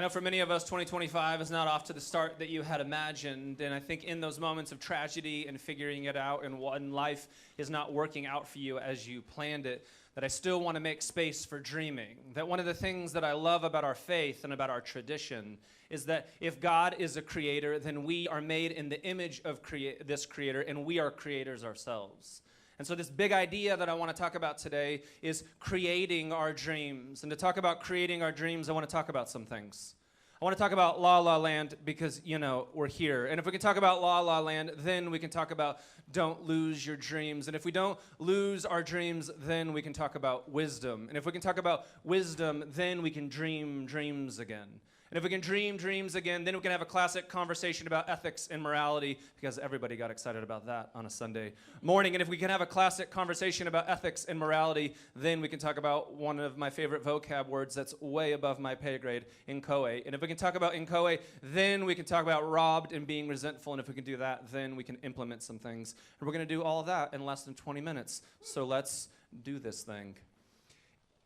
I know for many of us, 2025 is not off to the start that you had imagined, and I think in those moments of tragedy and figuring it out and when life is not working out for you as you planned it, that I still want to make space for dreaming. That one of the things that I love about our faith and about our tradition is that if God is a creator, then we are made in the image of this creator, and we are creators ourselves. And so this big idea that I want to talk about today is creating our dreams. And to talk about creating our dreams, I want to talk about some things. I want to talk about La La Land because, we're here. And if we can talk about La La Land, then we can talk about don't lose your dreams. And if we don't lose our dreams, then we can talk about wisdom. And if we can talk about wisdom, then we can dream dreams again. And if we can dream dreams again, then we can have a classic conversation about ethics and morality, because everybody got excited about that on a Sunday morning. And if we can have a classic conversation about ethics and morality, then we can talk about one of my favorite vocab words that's way above my pay grade, inchoate. And if we can talk about inchoate, then we can talk about robbed and being resentful. And if we can do that, then we can implement some things. And we're going to do all of that in less than 20 minutes. So let's do this thing.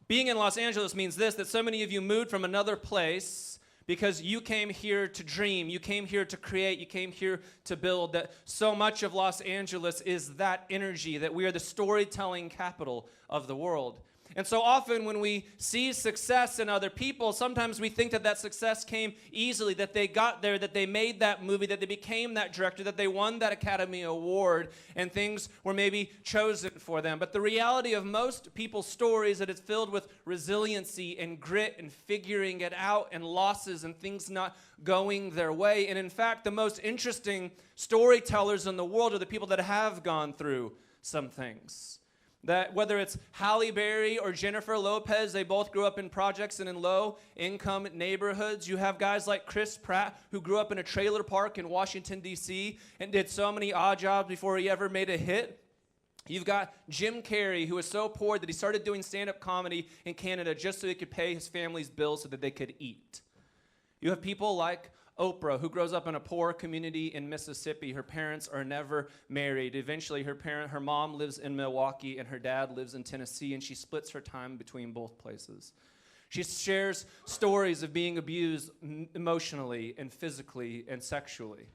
Being in Los Angeles means this, that so many of you moved from another place because you came here to dream, you came here to create, you came here to build, that so much of Los Angeles is that energy, that we are the storytelling capital of the world. And so often when we see success in other people, sometimes we think that that success came easily, that they got there, that they made that movie, that they became that director, that they won that Academy Award, and things were maybe chosen for them. But the reality of most people's stories is that it's filled with resiliency and grit and figuring it out and losses and things not going their way. And in fact, the most interesting storytellers in the world are the people that have gone through some things. That whether it's Halle Berry or Jennifer Lopez, they both grew up in projects and in low-income neighborhoods. You have guys like Chris Pratt, who grew up in a trailer park in Washington, D.C., and did so many odd jobs before he ever made a hit. You've got Jim Carrey, who was so poor that he started doing stand-up comedy in Canada just so he could pay his family's bills so that they could eat. You have people like Oprah, who grows up in a poor community in Mississippi. Her parents are never married. Eventually, her mom lives in Milwaukee and her dad lives in Tennessee, and she splits her time between both places. She shares stories of being abused emotionally and physically and sexually.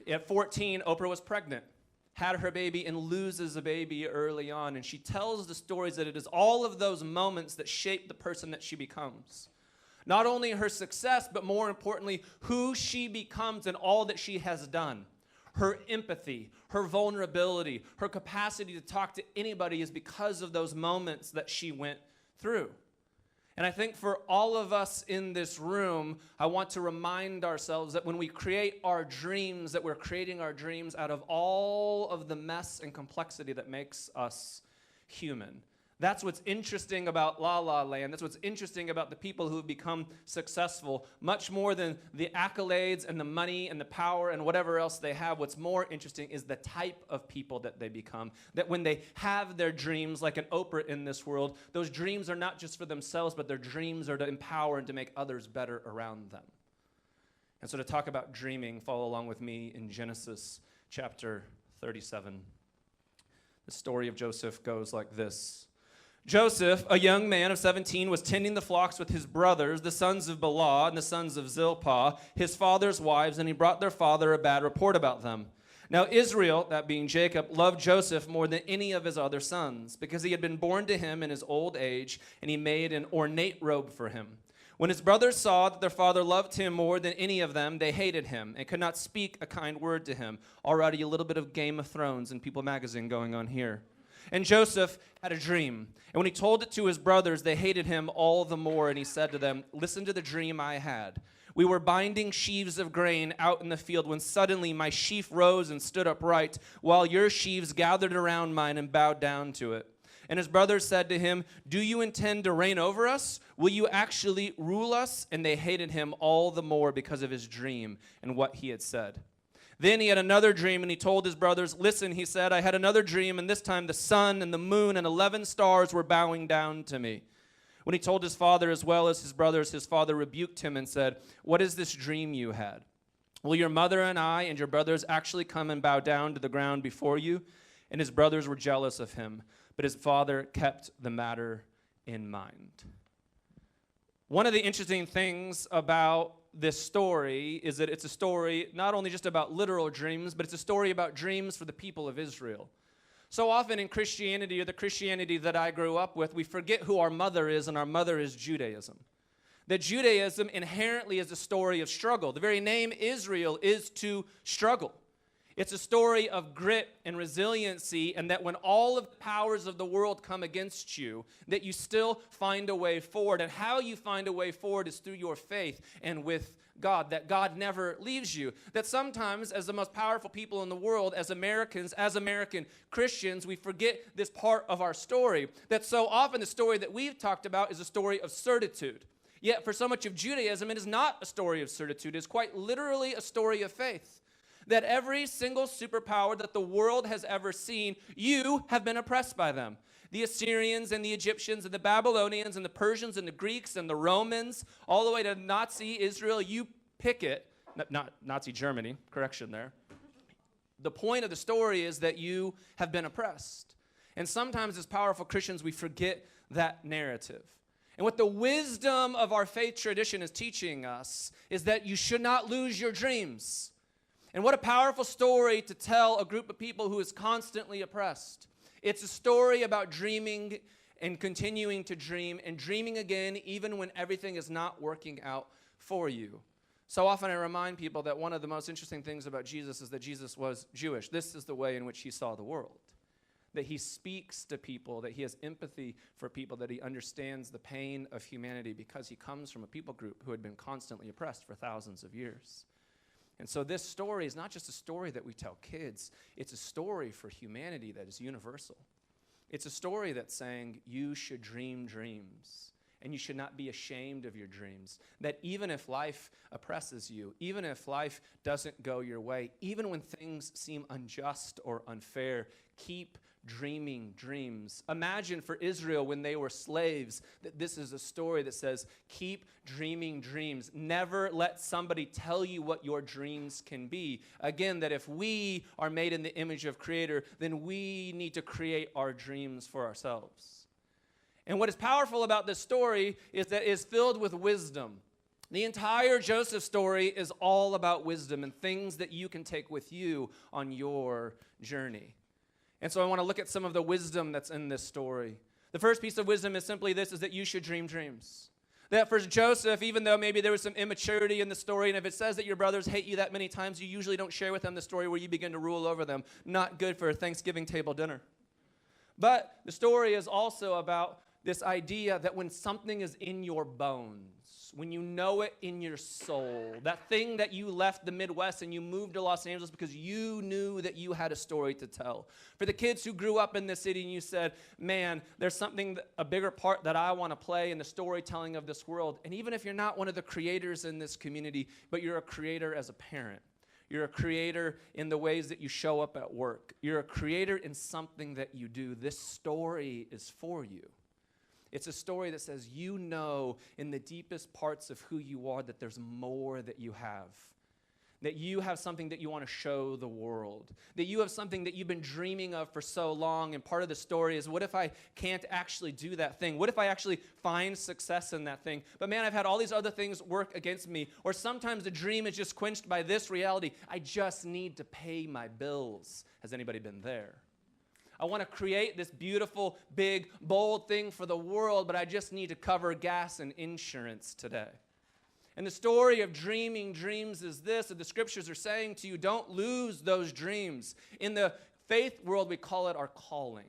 At 14, Oprah was pregnant, had her baby, and loses a baby early on, and she tells the stories that it is all of those moments that shape the person that she becomes. Not only her success, but more importantly, who she becomes and all that she has done. Her empathy, her vulnerability, her capacity to talk to anybody is because of those moments that she went through. And I think for all of us in this room, I want to remind ourselves that when we create our dreams, that we're creating our dreams out of all of the mess and complexity that makes us human. That's what's interesting about La La Land. That's what's interesting about the people who have become successful. Much more than the accolades and the money and the power and whatever else they have, what's more interesting is the type of people that they become. That when they have their dreams, like an Oprah in this world, those dreams are not just for themselves, but their dreams are to empower and to make others better around them. And so to talk about dreaming, follow along with me in Genesis chapter 37. The story of Joseph goes like this. Joseph, a young man of 17, was tending the flocks with his brothers, the sons of Bilhah and the sons of Zilpah, his father's wives, and he brought their father a bad report about them. Now Israel, that being Jacob, loved Joseph more than any of his other sons, because he had been born to him in his old age, and he made an ornate robe for him. When his brothers saw that their father loved him more than any of them, they hated him and could not speak a kind word to him. Already a little bit of Game of Thrones and People magazine going on here. And Joseph had a dream. And when he told it to his brothers, they hated him all the more. And he said to them, listen to the dream I had. We were binding sheaves of grain out in the field when suddenly my sheaf rose and stood upright, while your sheaves gathered around mine and bowed down to it. And his brothers said to him, do you intend to reign over us? Will you actually rule us? And they hated him all the more because of his dream and what he had said. Then he had another dream, and he told his brothers, listen, he said, I had another dream, and this time the sun and the moon and 11 stars were bowing down to me. When he told his father as well as his brothers, his father rebuked him and said, what is this dream you had? Will your mother and I and your brothers actually come and bow down to the ground before you? And his brothers were jealous of him, but his father kept the matter in mind. One of the interesting things about this story is that it's a story not only just about literal dreams, but it's a story about dreams for the people of Israel. So often in Christianity, or the Christianity that I grew up with, we forget who our mother is, and our mother is Judaism. That Judaism inherently is a story of struggle. The very name Israel is to struggle. It's a story of grit and resiliency, and that when all of the powers of the world come against you, that you still find a way forward. And how you find a way forward is through your faith and with God, that God never leaves you. That sometimes, as the most powerful people in the world, as Americans, as American Christians, we forget this part of our story. That so often the story that we've talked about is a story of certitude. Yet for so much of Judaism, it is not a story of certitude. It is quite literally a story of faith. That every single superpower that the world has ever seen, you have been oppressed by them. The Assyrians and the Egyptians and the Babylonians and the Persians and the Greeks and the Romans, all the way to Nazi Israel, you pick it. Not Nazi Germany, correction there. The point of the story is that you have been oppressed. And sometimes as powerful Christians, we forget that narrative. And what the wisdom of our faith tradition is teaching us is that you should not lose your dreams. And what a powerful story to tell a group of people who is constantly oppressed. It's a story about dreaming and continuing to dream and dreaming again even when everything is not working out for you. So often I remind people that one of the most interesting things about Jesus is that Jesus was Jewish. This is the way in which he saw the world. That he speaks to people, that he has empathy for people, that he understands the pain of humanity because he comes from a people group who had been constantly oppressed for thousands of years. And so this story is not just a story that we tell kids. It's a story for humanity that is universal. It's a story that's saying you should dream dreams, and you should not be ashamed of your dreams. That even if life oppresses you, even if life doesn't go your way, even when things seem unjust or unfair, keep dreaming dreams. Imagine for Israel when they were slaves that this is a story that says, keep dreaming dreams. Never let somebody tell you what your dreams can be. Again, that if we are made in the image of Creator, then we need to create our dreams for ourselves. And what is powerful about this story is that it is filled with wisdom. The entire Joseph story is all about wisdom and things that you can take with you on your journey. And so I want to look at some of the wisdom that's in this story. The first piece of wisdom is simply this, is that you should dream dreams. That for Joseph, even though maybe there was some immaturity in the story, and if it says that your brothers hate you that many times, you usually don't share with them the story where you begin to rule over them. Not good for a Thanksgiving table dinner. But the story is also about this idea that when something is in your bones, when you know it in your soul, that thing that you left the Midwest and you moved to Los Angeles because you knew that you had a story to tell. For the kids who grew up in the city and you said, man, there's something, a bigger part that I want to play in the storytelling of this world. And even if you're not one of the creators in this community, but you're a creator as a parent. You're a creator in the ways that you show up at work. You're a creator in something that you do. This story is for you. It's a story that says you know in the deepest parts of who you are that there's more that you have. That you have something that you want to show the world. That you have something that you've been dreaming of for so long, and part of the story is, what if I can't actually do that thing? What if I actually find success in that thing? But man, I've had all these other things work against me. Or sometimes the dream is just quenched by this reality. I just need to pay my bills. Has anybody been there? I want to create this beautiful, big, bold thing for the world, but I just need to cover gas and insurance today. And the story of dreaming dreams is this, that the scriptures are saying to you, don't lose those dreams. In the faith world, we call it our calling.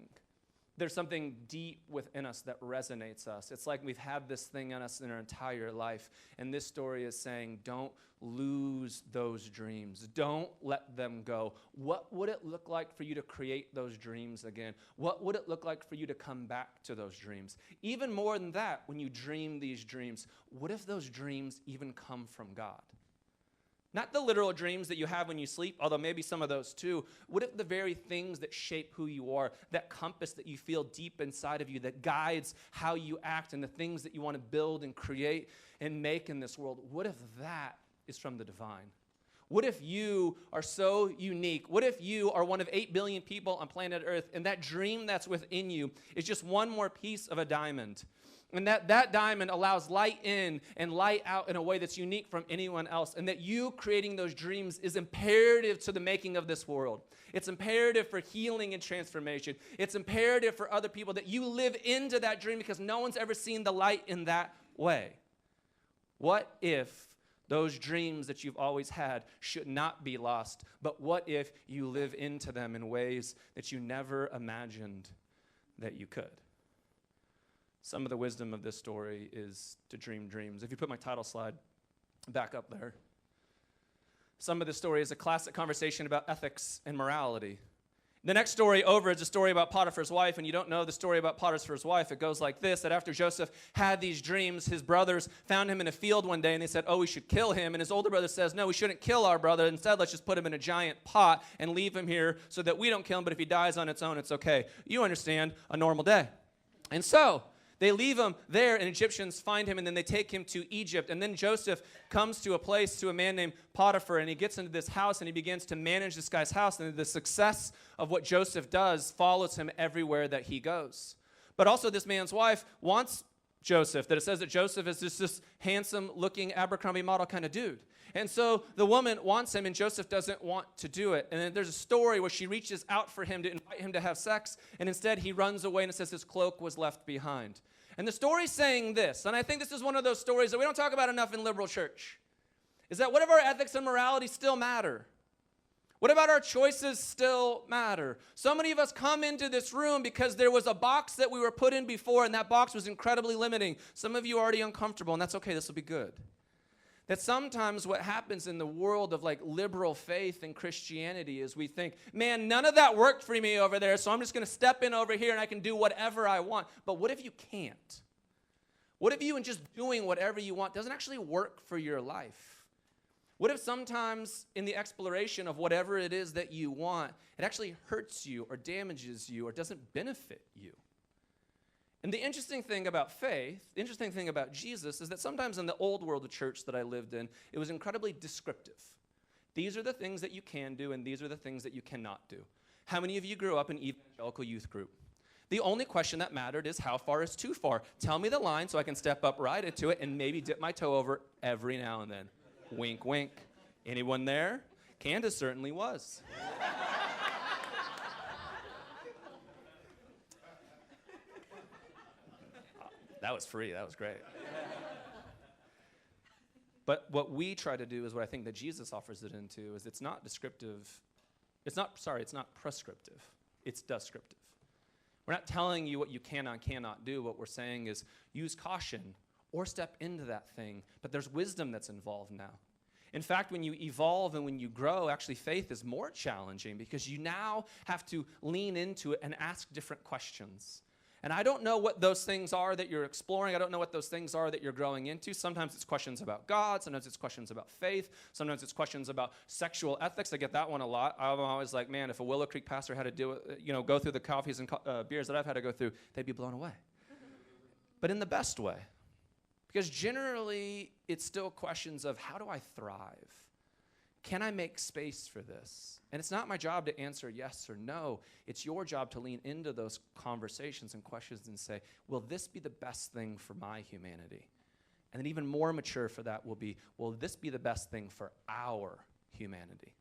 There's something deep within us that resonates us. It's like we've had this thing in us in our entire life. And this story is saying, don't lose those dreams. Don't let them go. What would it look like for you to create those dreams again? What would it look like for you to come back to those dreams? Even more than that, when you dream these dreams, what if those dreams even come from God? Not the literal dreams that you have when you sleep, although maybe some of those too. What if the very things that shape who you are, that compass that you feel deep inside of you, that guides how you act and the things that you want to build and create and make in this world, what if that is from the divine? What if you are so unique? What if you are one of 8 billion people on planet Earth, and that dream that's within you is just one more piece of a diamond? And that diamond allows light in and light out in a way that's unique from anyone else. And that you creating those dreams is imperative to the making of this world. It's imperative for healing and transformation. It's imperative for other people that you live into that dream because no one's ever seen the light in that way. What if those dreams that you've always had should not be lost, but what if you live into them in ways that you never imagined that you could? Some of the wisdom of this story is to dream dreams. If you put my title slide back up there. Some of the story is a classic conversation about ethics and morality. The next story over is a story about Potiphar's wife, and you don't know the story about Potiphar's wife. It goes like this, that after Joseph had these dreams, his brothers found him in a field one day, and they said, oh, we should kill him. And his older brother says, no, we shouldn't kill our brother. Instead, let's just put him in a giant pot and leave him here so that we don't kill him, but if he dies on its own, it's okay. You understand, a normal day. And so they leave him there, and Egyptians find him, and then they take him to Egypt. And then Joseph comes to a man named Potiphar, and he gets into this house, and he begins to manage this guy's house. And the success of what Joseph does follows him everywhere that he goes. But also this man's wife wants Joseph, that it says that Joseph is just this handsome-looking Abercrombie model kind of dude. And so the woman wants him, and Joseph doesn't want to do it. And then there's a story where she reaches out for him to invite him to have sex, and instead he runs away, and it says his cloak was left behind. And the story's saying this, and I think this is one of those stories that we don't talk about enough in liberal church, is that what if our ethics and morality still matter? What about our choices still matter? So many of us come into this room because there was a box that we were put in before, and that box was incredibly limiting. Some of you are already uncomfortable, and that's okay. This will be good. That sometimes what happens in the world of like liberal faith and Christianity is we think, man, none of that worked for me over there, so I'm just going to step in over here and I can do whatever I want. But what if you can't? What if you and just doing whatever you want doesn't actually work for your life? What if sometimes in the exploration of whatever it is that you want, it actually hurts you or damages you or doesn't benefit you? And the interesting thing about faith, the interesting thing about Jesus is that sometimes in the old world of church that I lived in, it was incredibly descriptive. These are the things that you can do, and these are the things that you cannot do. How many of you grew up in evangelical youth group? The only question that mattered is how far is too far? Tell me the line so I can step up right into it and maybe dip my toe over every now and then. Wink, wink. Anyone there? Candace certainly was. That was free. That was great. But what we try to do is what I think that Jesus offers it into is it's not descriptive. It's not prescriptive. It's descriptive. We're not telling you what you can and cannot do. What we're saying is use caution or step into that thing. But there's wisdom that's involved now. In fact, when you evolve and when you grow, actually faith is more challenging because you now have to lean into it and ask different questions. And I don't know what those things are that you're exploring. I don't know what those things are that you're growing into. Sometimes it's questions about God. Sometimes it's questions about faith. Sometimes it's questions about sexual ethics. I get that one a lot. I'm always like, man, if a Willow Creek pastor had to do it, go through the coffees and beers that I've had to go through, they'd be blown away. But in the best way. Because generally, it's still questions of how do I thrive? Can I make space for this? And it's not my job to answer yes or no. It's your job to lean into those conversations and questions and say, will this be the best thing for my humanity? And then even more mature for that will be, will this be the best thing for our humanity?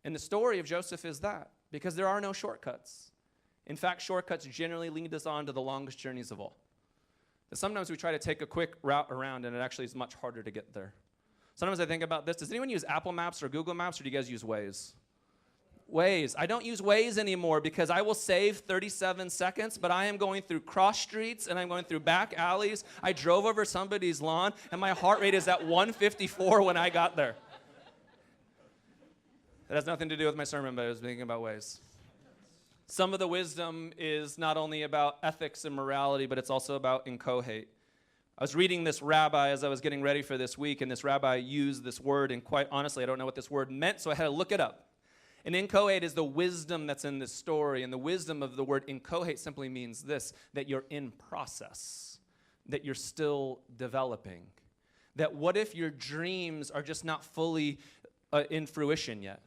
And the story of Joseph is that, because there are no shortcuts. In fact, shortcuts generally lead us on to the longest journeys of all. That sometimes we try to take a quick route around, and it actually is much harder to get there. Sometimes I think about this. Does anyone use Apple Maps or Google Maps, or do you guys use Waze? Waze. I don't use Waze anymore because I will save 37 seconds, but I am going through cross streets and I'm going through back alleys. I drove over somebody's lawn, and my heart rate is at 154 when I got there. That has nothing to do with my sermon, but I was thinking about Waze. Some of the wisdom is not only about ethics and morality, but it's also about incohate. I was reading this rabbi as I was getting ready for this week, and this rabbi used this word, and quite honestly, I don't know what this word meant, so I had to look it up. And incohate is the wisdom that's in this story, and the wisdom of the word incohate simply means this, that you're in process, that you're still developing. That what if your dreams are just not fully in fruition yet?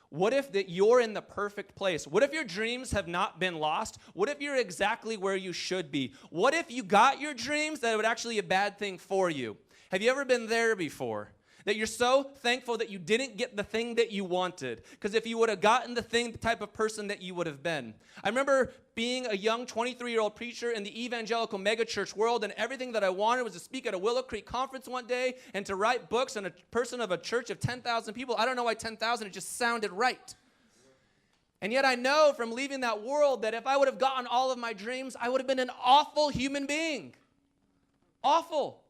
What if that you're in the perfect place? What if your dreams have not been lost? What if you're exactly where you should be? What if you got your dreams that it would actually be a bad thing for you? Have you ever been there before? That you're so thankful that you didn't get the thing that you wanted. Because if you would have gotten the thing, the type of person that you would have been. I remember being a young 23-year-old preacher in the evangelical megachurch world, and everything that I wanted was to speak at a Willow Creek conference one day and to write books, and a person of a church of 10,000 people. I don't know why 10,000, it just sounded right. And yet I know from leaving that world that if I would have gotten all of my dreams, I would have been an awful human being. Awful.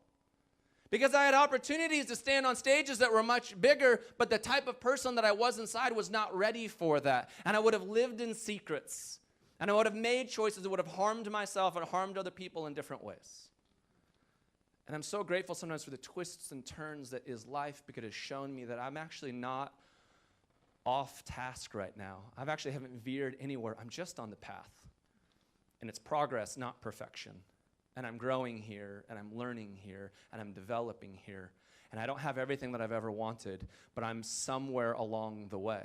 Because I had opportunities to stand on stages that were much bigger, but the type of person that I was inside was not ready for that. And I would have lived in secrets. And I would have made choices that would have harmed myself and harmed other people in different ways. And I'm so grateful sometimes for the twists and turns that is life, because it has shown me that I'm actually not off task right now. I actually haven't veered anywhere. I'm just on the path. And it's progress, not perfection. And I'm growing here, and I'm learning here, and I'm developing here. And I don't have everything that I've ever wanted, but I'm somewhere along the way.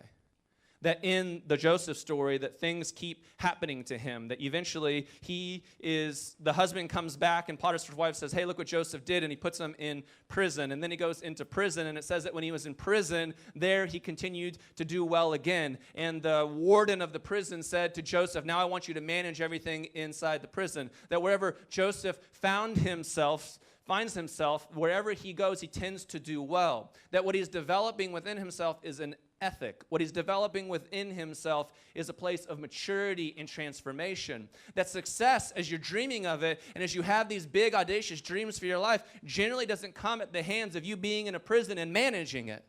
That in the Joseph story, that things keep happening to him, that eventually the husband comes back, and Potiphar's wife says, hey, look what Joseph did, and he puts him in prison. And then he goes into prison, and it says that when he was in prison, there he continued to do well again. And the warden of the prison said to Joseph, now I want you to manage everything inside the prison. That wherever Joseph finds himself, wherever he goes, he tends to do well. That what he's developing within himself is an ethic. What he's developing within himself is a place of maturity and transformation. That success, as you're dreaming of it, and as you have these big, audacious dreams for your life, generally doesn't come at the hands of you being in a prison and managing it.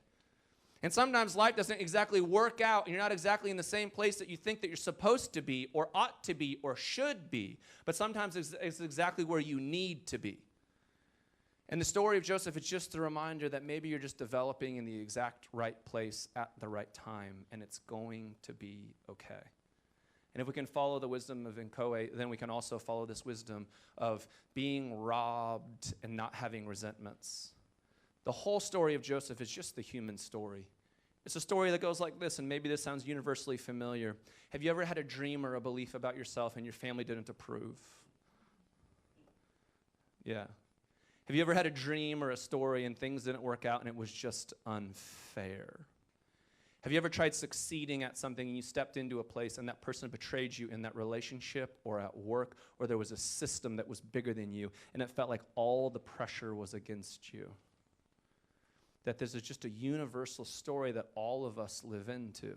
And sometimes life doesn't exactly work out, and you're not exactly in the same place that you think that you're supposed to be, or ought to be, or should be. But sometimes it's exactly where you need to be. And the story of Joseph is just a reminder that maybe you're just developing in the exact right place at the right time, and it's going to be okay. And if we can follow the wisdom of Cory, then we can also follow this wisdom of being robbed and not having resentments. The whole story of Joseph is just the human story. It's a story that goes like this, and maybe this sounds universally familiar. Have you ever had a dream or a belief about yourself and your family didn't approve? Yeah. Have you ever had a dream or a story and things didn't work out and it was just unfair? Have you ever tried succeeding at something and you stepped into a place and that person betrayed you in that relationship or at work, or there was a system that was bigger than you and it felt like all the pressure was against you? That this is just a universal story that all of us live into.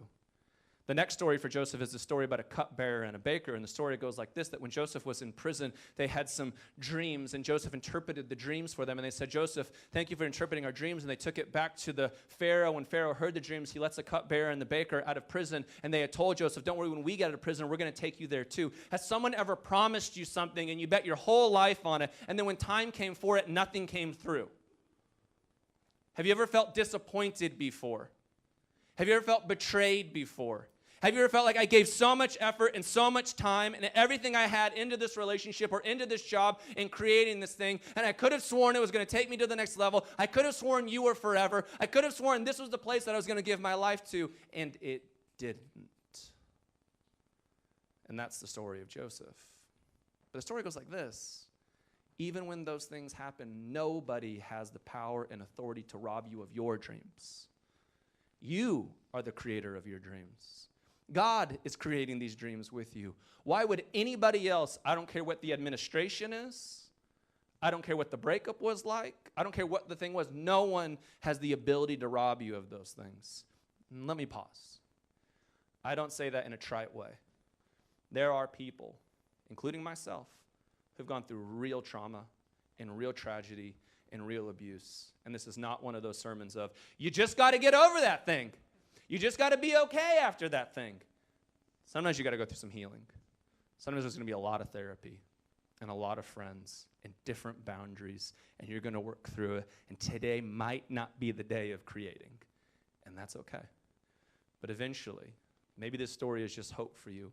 The next story for Joseph is the story about a cupbearer and a baker, and the story goes like this, that when Joseph was in prison, they had some dreams, and Joseph interpreted the dreams for them, and they said, Joseph, thank you for interpreting our dreams, and they took it back to the Pharaoh. When Pharaoh heard the dreams, he lets the cupbearer and the baker out of prison, and they had told Joseph, don't worry, when we get out of prison, we're going to take you there too. Has someone ever promised you something, and you bet your whole life on it, and then when time came for it, nothing came through? Have you ever felt disappointed before? Have you ever felt betrayed before? Have you ever felt like I gave so much effort and so much time and everything I had into this relationship or into this job in creating this thing, and I could have sworn it was going to take me to the next level. I could have sworn you were forever. I could have sworn this was the place that I was going to give my life to, and it didn't. And that's the story of Joseph. But the story goes like this. Even when those things happen, nobody has the power and authority to rob you of your dreams. You are the creator of your dreams. God is creating these dreams with you. Why would anybody else, I don't care what the administration is, I don't care what the breakup was like, I don't care what the thing was, no one has the ability to rob you of those things. And let me pause. I don't say that in a trite way. There are people, including myself, who've gone through real trauma and real tragedy and real abuse. And this is not one of those sermons of, you just got to get over that thing. You just got to be okay after that thing. Sometimes you got to go through some healing. Sometimes there's going to be a lot of therapy and a lot of friends and different boundaries, and you're going to work through it. And today might not be the day of creating, and that's okay. But eventually, maybe this story is just hope for you.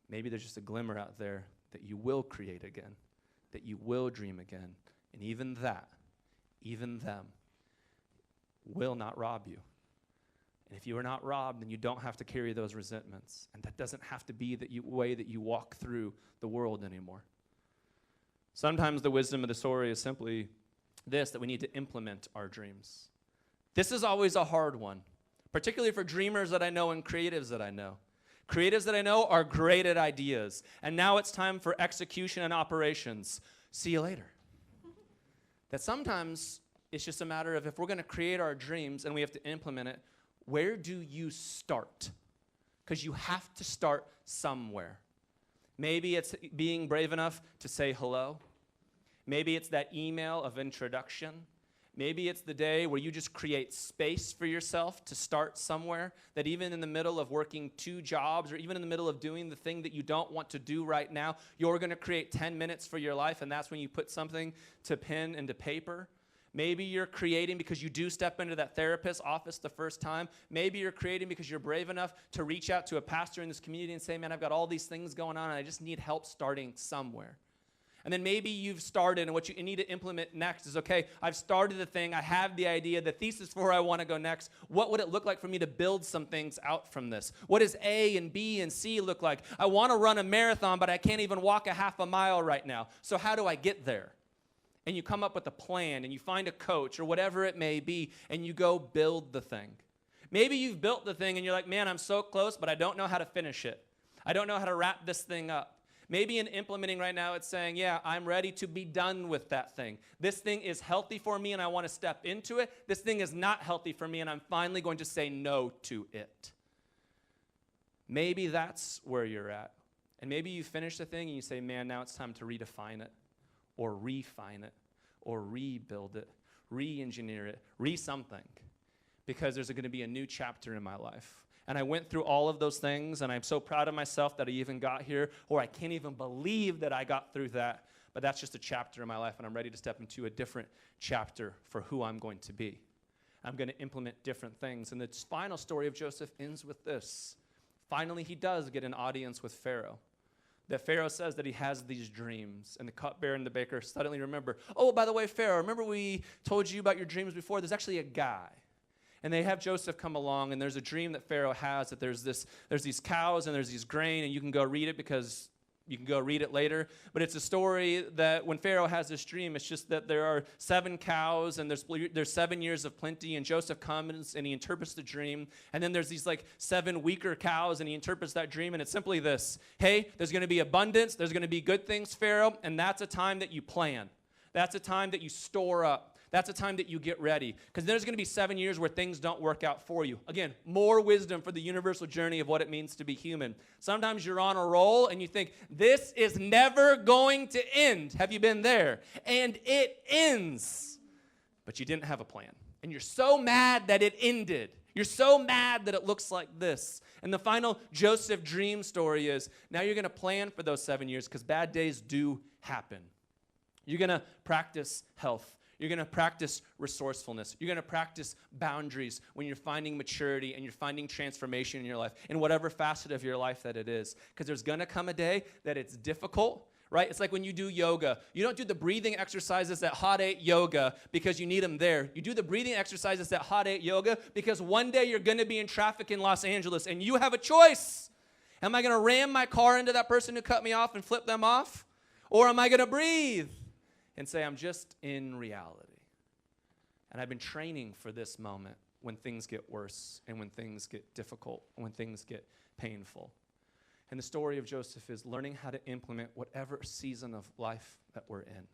Maybe there's just a glimmer out there that you will create again, that you will dream again, and even that, even them, will not rob you. And if you are not robbed, then you don't have to carry those resentments. And that doesn't have to be the way that you walk through the world anymore. Sometimes the wisdom of the story is simply this, that we need to implement our dreams. This is always a hard one, particularly for dreamers that I know and creatives that I know. Creatives that I know are great at ideas, and now it's time for execution and operations. See you later. That sometimes it's just a matter of if we're going to create our dreams and we have to implement it, where do you start? Because you have to start somewhere. Maybe it's being brave enough to say hello. Maybe it's that email of introduction. Maybe it's the day where you just create space for yourself to start somewhere, that even in the middle of working 2 jobs or even in the middle of doing the thing that you don't want to do right now, you're going to create 10 minutes for your life, and that's when you put something to pen and to paper. Maybe you're creating because you do step into that therapist's office the first time. Maybe you're creating because you're brave enough to reach out to a pastor in this community and say, man, I've got all these things going on, and I just need help starting somewhere. And then maybe you've started, and what you need to implement next is, okay, I've started the thing, I have the idea, the thesis for where I want to go next. What would it look like for me to build some things out from this? What does A and B and C look like? I want to run a marathon, but I can't even walk a half a mile right now. So how do I get there? And you come up with a plan, and you find a coach or whatever it may be, and you go build the thing. Maybe you've built the thing, and you're like, man, I'm so close, but I don't know how to finish it. I don't know how to wrap this thing up. Maybe in implementing right now, it's saying, yeah, I'm ready to be done with that thing. This thing is healthy for me, and I want to step into it. This thing is not healthy for me, and I'm finally going to say no to it. Maybe that's where you're at. And maybe you finish the thing, and you say, man, now it's time to redefine it, or refine it, or rebuild it, re-engineer it, re-something. Because there's going to be a new chapter in my life. And I went through all of those things, and I'm so proud of myself that I even got here, or I can't even believe that I got through that. But that's just a chapter in my life, and I'm ready to step into a different chapter for who I'm going to be. I'm going to implement different things. And the final story of Joseph ends with this. Finally, he does get an audience with Pharaoh. That Pharaoh says that he has these dreams, and the cupbearer and the baker suddenly remember, oh, by the way, Pharaoh, remember we told you about your dreams before? There's actually a guy. And they have Joseph come along, and there's a dream that Pharaoh has that there's these cows and there's these grain, and you can go read it because you can go read it later. But it's a story that when Pharaoh has this dream, it's just that there are 7 cows, and there's 7 years of plenty, and Joseph comes and he interprets the dream. And then there's these 7 weaker cows, and he interprets that dream, and it's simply this. Hey, there's going to be abundance, there's going to be good things, Pharaoh, and that's a time that you plan. That's a time that you store up. That's a time that you get ready. Because there's going to be 7 years where things don't work out for you. Again, more wisdom for the universal journey of what it means to be human. Sometimes you're on a roll and you think, this is never going to end. Have you been there? And it ends. But you didn't have a plan. And you're so mad that it ended. You're so mad that it looks like this. And the final Joseph dream story is, now you're going to plan for those 7 years because bad days do happen. You're going to practice health. You're going to practice resourcefulness. You're going to practice boundaries when you're finding maturity and you're finding transformation in your life, in whatever facet of your life that it is. Because there's going to come a day that it's difficult, right? It's like when you do yoga. You don't do the breathing exercises at Hot 8 Yoga because you need them there. You do the breathing exercises at Hot 8 Yoga because one day you're going to be in traffic in Los Angeles and you have a choice. Am I going to ram my car into that person who cut me off and flip them off? Or am I going to breathe and say, I'm just in reality? And I've been training for this moment when things get worse and when things get difficult and when things get painful. And the story of Joseph is learning how to implement whatever season of life that we're in.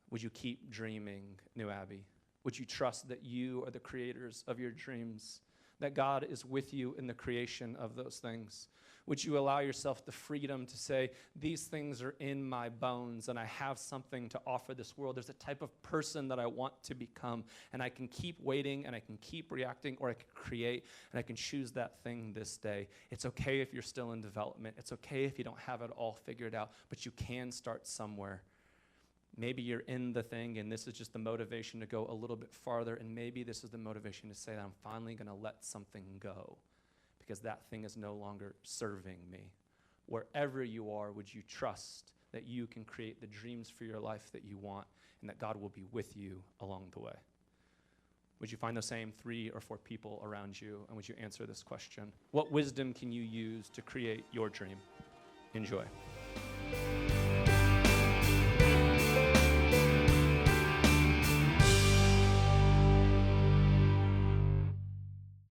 Would you keep dreaming, New Abbey? Would you trust that you are the creators of your dreams, that God is with you in the creation of those things? Would you allow yourself the freedom to say, these things are in my bones and I have something to offer this world. There's a type of person that I want to become, and I can keep waiting and I can keep reacting, or I can create and I can choose that thing this day. It's okay if you're still in development. It's okay if you don't have it all figured out, but you can start somewhere. Maybe you're in the thing and this is just the motivation to go a little bit farther, and maybe this is the motivation to say that I'm finally going to let something go, because that thing is no longer serving me. Wherever you are, would you trust that you can create the dreams for your life that you want, and that God will be with you along the way? would you find the same 3 or 4 people around you, and would you answer this question? What wisdom can you use to create your dream? Enjoy.